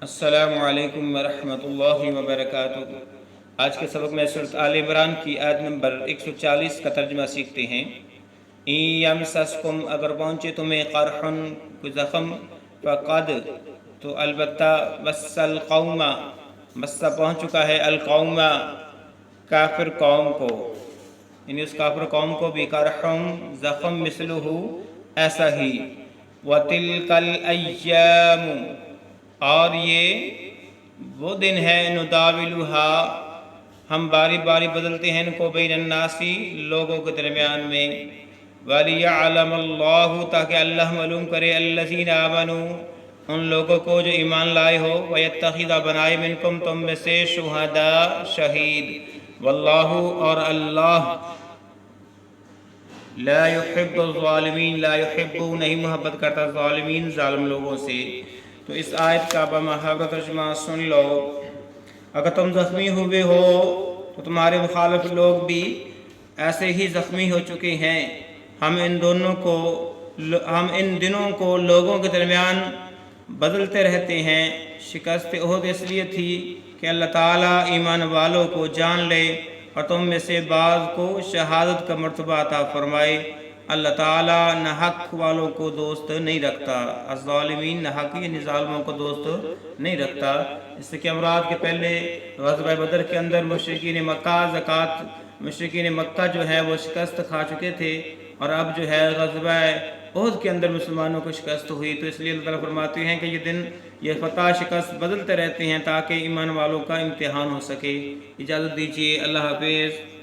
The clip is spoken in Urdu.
السلام علیکم ورحمۃ اللہ وبرکاتہ۔ آج کے سبق میں سورۃ آل عمران کی آیت نمبر 140 کا ترجمہ سیکھتے ہیں۔ ان یمسسکم، اگر پہنچے تمہیں قرحن، کوئی زخم، فقد، تو البتہ، مس القوم، مسا پہنچ چکا ہے، القوم، کافر قوم کو، یعنی اس کافر قوم کو بھی، قرحن، زخم، مثلہ، ایسا ہی، وَتِلْكَ الْأَيَّامُ، اور یہ وہ دن ہے، نداولھا، ہم باری باری بدلتے ہیں ان کو، بین الناسی، لوگوں کے درمیان میں، وَلِيَعْلَمَ اللَّهُ، تاکہ اللہ معلوم کرے، الَّذِينَ آمَنُوا، ان لوگوں کو جو ایمان لائے ہو، وَيَتَّخِذَ، بنائے، مِنکم، تم میں سے، شہداء، شہید، واللہ، اور اللہ، لا يحب الظالمین، لا يحب، نہیں محبت کرتا، ظالمین، ظالم لوگوں سے۔ تو اس آیت کا بمحاورہ ترجمہ سن لو۔ اگر تم زخمی ہوئے ہو تو تمہارے مخالف لوگ بھی ایسے ہی زخمی ہو چکے ہیں۔ ہم ان دنوں کو لوگوں کے درمیان بدلتے رہتے ہیں۔ شکست احد اس لیے تھی کہ اللہ تعالیٰ ایمان والوں کو جان لے اور تم میں سے بعض کو شہادت کا مرتبہ عطا فرمائے۔ اللہ تعالیٰ نہ حق والوں کو دوست نہیں رکھتا، الظالمین، نہ حق، یعنی ظالموں کو دوست نہیں رکھتا۔ اس سے کہ امراض کے پہلے غزوہ بدر کے اندر مشرکین مکہ جو ہے وہ شکست کھا چکے تھے، اور اب جو ہے غزوہ احد کے اندر مسلمانوں کو شکست ہوئی، تو اس لیے اللہ تعالیٰ فرماتے ہیں کہ یہ دن، یہ فتح شکست بدلتے رہتے ہیں تاکہ ایمان والوں کا امتحان ہو سکے۔ اجازت دیجیے، اللہ حافظ۔